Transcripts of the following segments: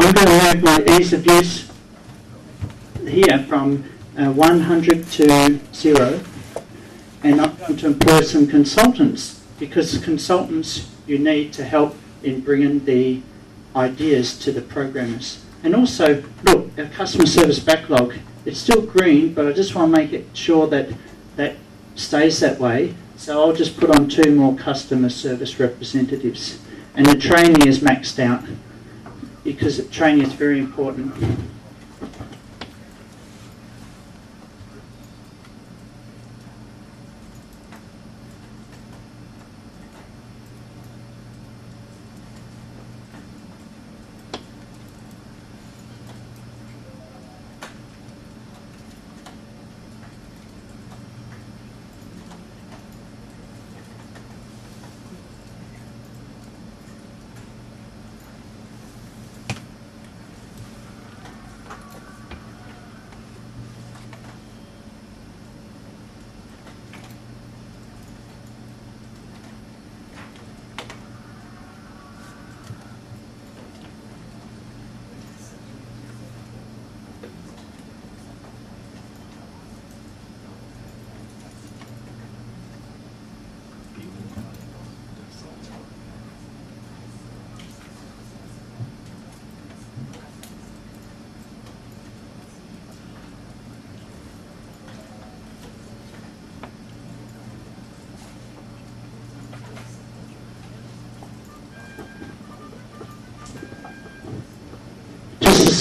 I'm going to move my ease of use here from 100 to 0, and I'm going to employ some consultants, because consultants you need to help in bringing the ideas to the programmers. And also, look, our customer service backlog, it's still green, but I just want to make it sure that that stays that way. So I'll just put on 2 more customer service representatives. And the training is maxed out, because training is very important.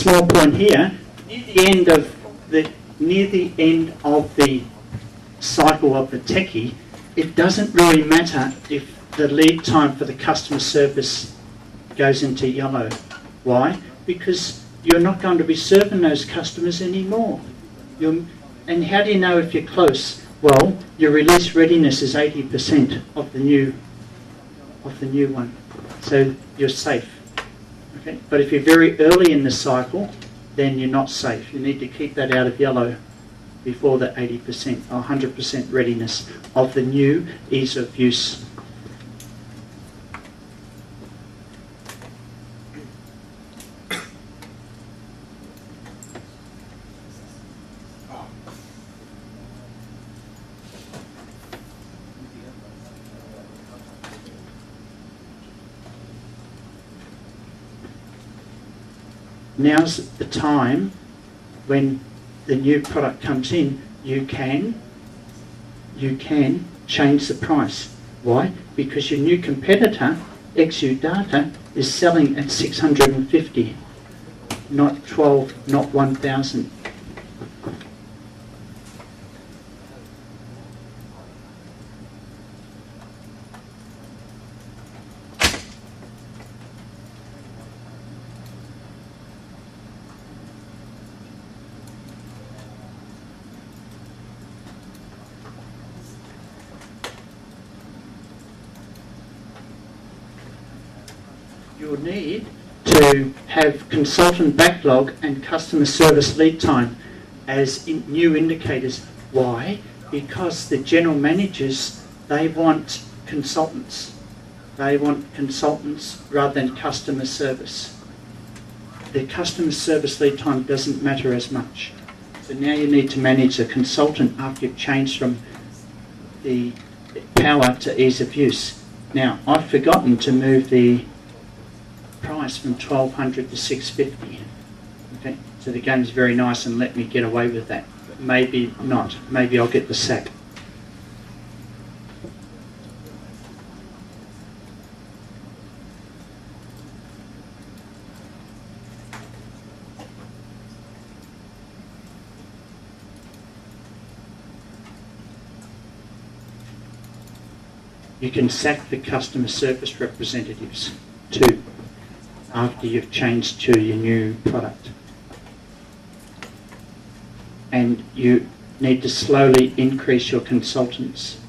Small point here, near the end of the cycle of the techie, it doesn't really matter if the lead time for the customer service goes into yellow. Why? Because you're not going to be serving those customers anymore. And how do you know if you're close? Well, your release readiness is 80% of the new one, so you're safe. Okay. But if you're very early in the cycle, then you're not safe. You need to keep that out of yellow before the 80% or 100% readiness of the new ease of use. Now's the time when the new product comes in, you can change the price. Why? Because your new competitor, XU Data, is selling at 650, not 12, not 1,000. You'll need to have consultant backlog and customer service lead time as new indicators. Why? Because the general managers, they want consultants. They want consultants rather than customer service. The customer service lead time doesn't matter as much. So now you need to manage a consultant after you've changed from the power to ease of use. Now, I've forgotten to move the price from 1,200 to 650. Okay, so the game's very nice and let me get away with that. But maybe not. Maybe I'll get the sack. You can sack the customer service representatives too, after you've changed to your new product. And you need to slowly increase your consultants.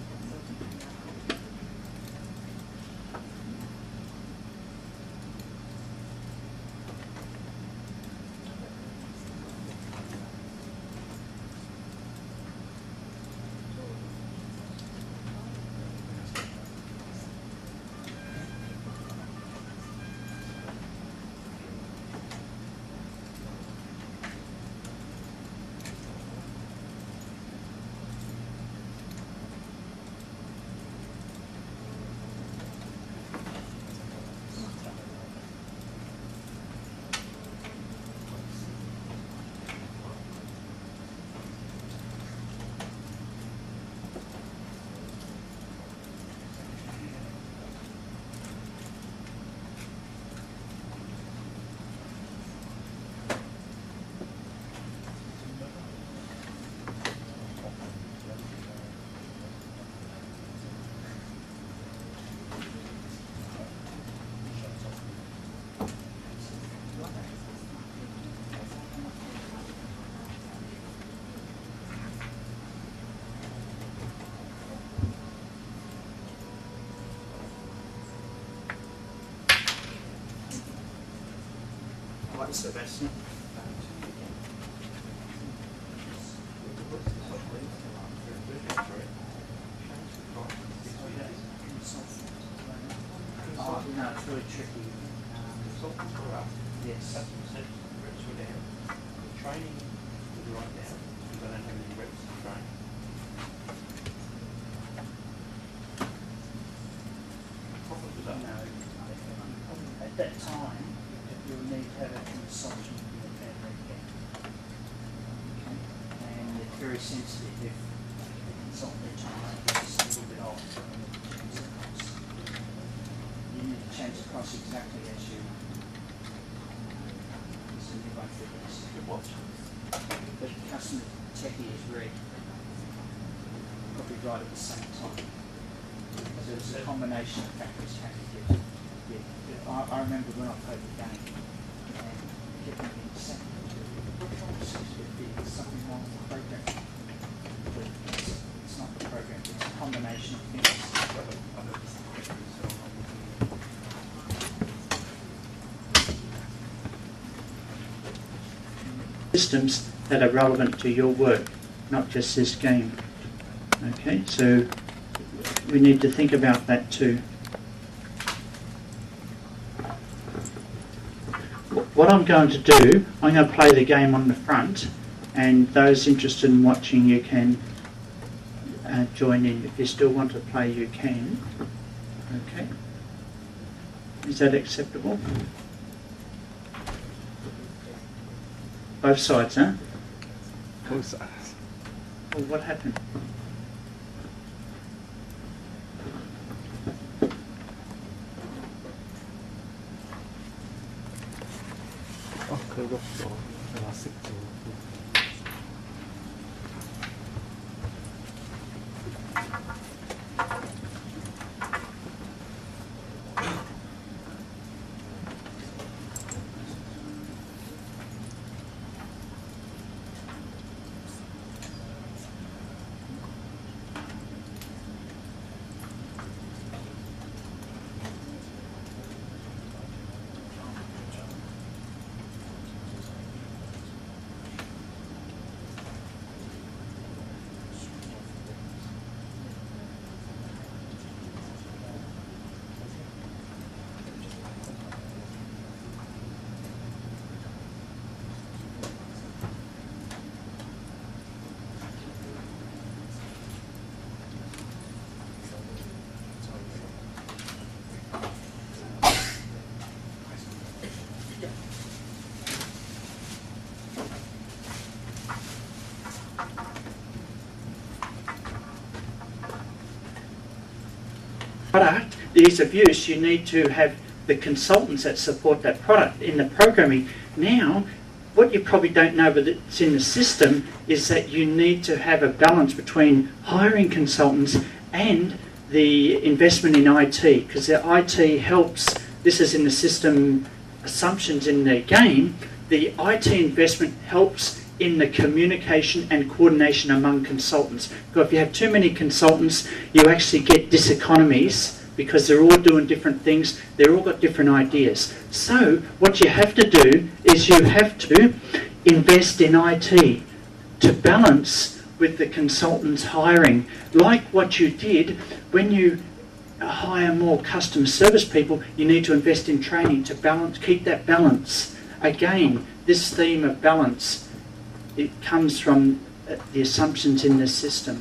So that's not. Oh, no, it's really tricky. Yes. Training is right now because I don't have any reps to train. No, at that time, you'll need to have a consultant in the family again. Okay? And it's very sensitive if the consultant is just a little bit off from the change across. You need to change across exactly as you won't fit this. But customer techie is ready. Probably right at the same time. So it's a combination of factors how to get. Yeah. I remember when I played the game and kept thinking, there's something wrong with the program. But it's not the program, it's a combination of things. Systems that are relevant to your work, not just this game. Okay, so we need to think about that too. What I'm going to do, I'm going to play the game on the front, and those interested in watching, you can join in. If you still want to play, you can. Okay. Is that acceptable? Both sides, huh? Both sides. Well, what happened? 그것도 왔을 때. Product, the ease of use, you need to have the consultants that support that product in the programming. Now, what you probably don't know, but it's in the system, is that you need to have a balance between hiring consultants and the investment in IT, because the IT helps, this is in the system assumptions in the game, the IT investment helps in the communication and coordination among consultants. Because if you have too many consultants, you actually get diseconomies because they're all doing different things, they're all got different ideas. So what you have to do is you have to invest in IT to balance with the consultants hiring, like what you did when you hire more customer service people. You need to invest in training to balance, keep that balance. Again, this theme of balance, it comes from the assumptions in the system.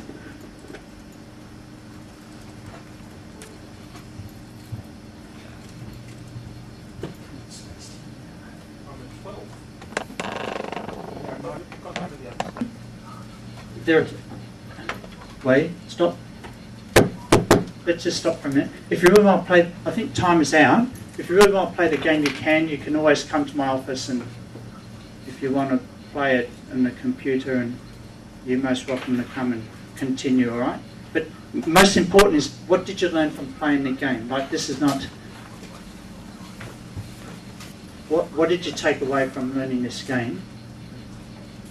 There. Wait, stop. Let's just stop for a minute. If you really want to play, I think time is out. If you really want to play the game, you can. You can always come to my office, and if you want to play it on the computer, and you're most welcome to come and continue, all right? But most important is, what did you learn from playing the game? Like, this is not... What did you take away from learning this game?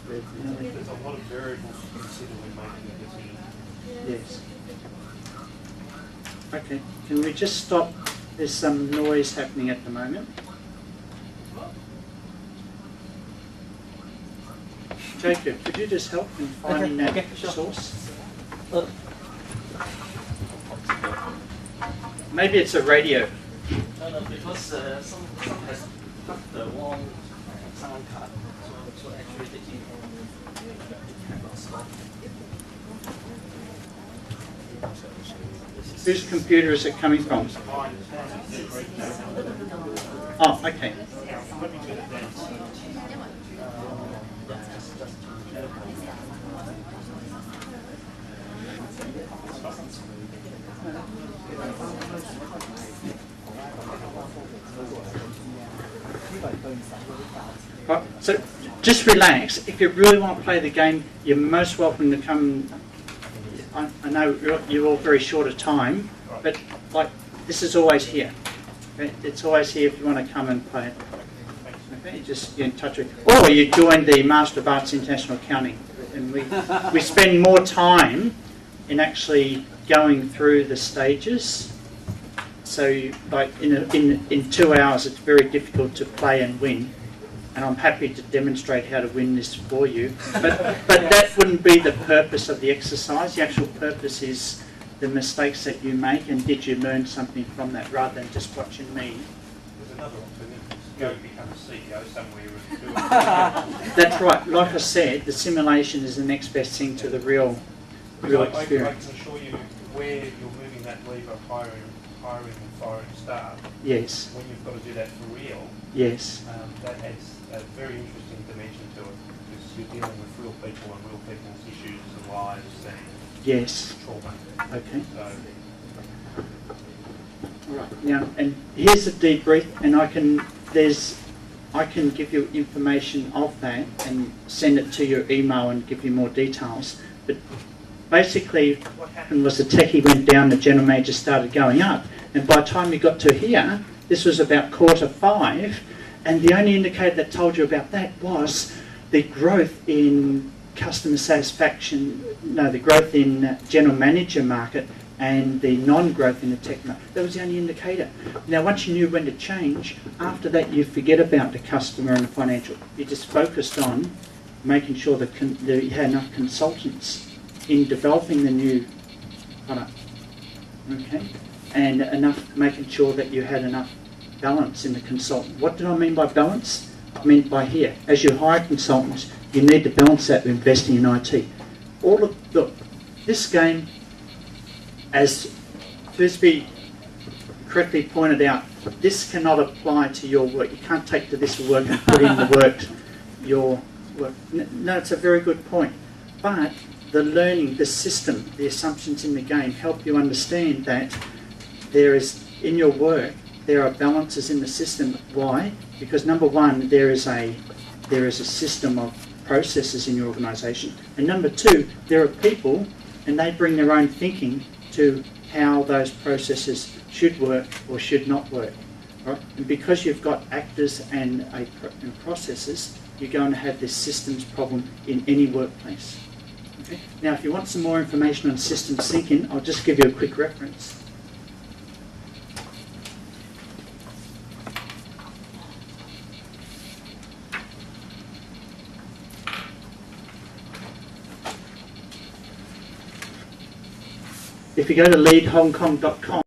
There's a lot of variables to consider when making a decision. Yes. Okay, can we just stop? There's some noise happening at the moment. Jacob, could you just help in finding that sure. source? Uh, Maybe it's a radio. No, because some has got the wrong sound card, so actually they cannot stop. Whose computer is it coming from? Oh, okay. Right, so just relax. If you really want to play the game, you're most welcome to come. I know you're all very short of time, but like this is always here. Okay? It's always here if you want to come and play it. Okay, just get in touch with. Or you join the Master of Arts International Accounting, and we spend more time in actually going through the stages. So, like in 2 hours, it's very difficult to play and win. And I'm happy to demonstrate how to win this for you. But that wouldn't be the purpose of the exercise. The actual purpose is the mistakes that you make, and did you learn something from that, rather than just watching me. There's another alternative. Go become a CEO somewhere and do it. That's right. Like I said, the simulation is the next best thing to the real I experience. can assure you where you're moving that lever of hiring and firing staff. Yes. When you've got to do that for real, Yes. that adds a very interesting dimension to it, because you're dealing with real people and real people's issues and lives and Yes. trauma. Okay. So, All right. Now, and here's a debrief, and I can give you information of that and send it to your email and give you more details. But basically, what happened was the techie went down, the general manager started going up, and by the time we got to here, this was about Q5, and the only indicator that told you about that was the growth in customer satisfaction, the growth in general manager market and the non-growth in the tech market. That was the only indicator. Now, once you knew when to change, after that you forget about the customer and the financial. You just focused on making sure that you had enough consultants in developing the new product, okay? And making sure that you had enough balance in the consultant. What do I mean by balance? I mean by here, as you hire consultants, you need to balance that with investing in IT. Look, this game, as Frisbee correctly pointed out, this cannot apply to your work. You can't take to this work and put in your work. No, it's a very good point. But the learning, the system, the assumptions in the game help you understand that there is, in your work, there are balances in the system. Why? Because number one, there is a system of processes in your organisation, and number two, there are people, and they bring their own thinking to how those processes should work or should not work. Right? And because you've got actors and processes, you're going to have this systems problem in any workplace. Okay? Now, if you want some more information on systems thinking, I'll just give you a quick reference. If you go to leadhongkong.com,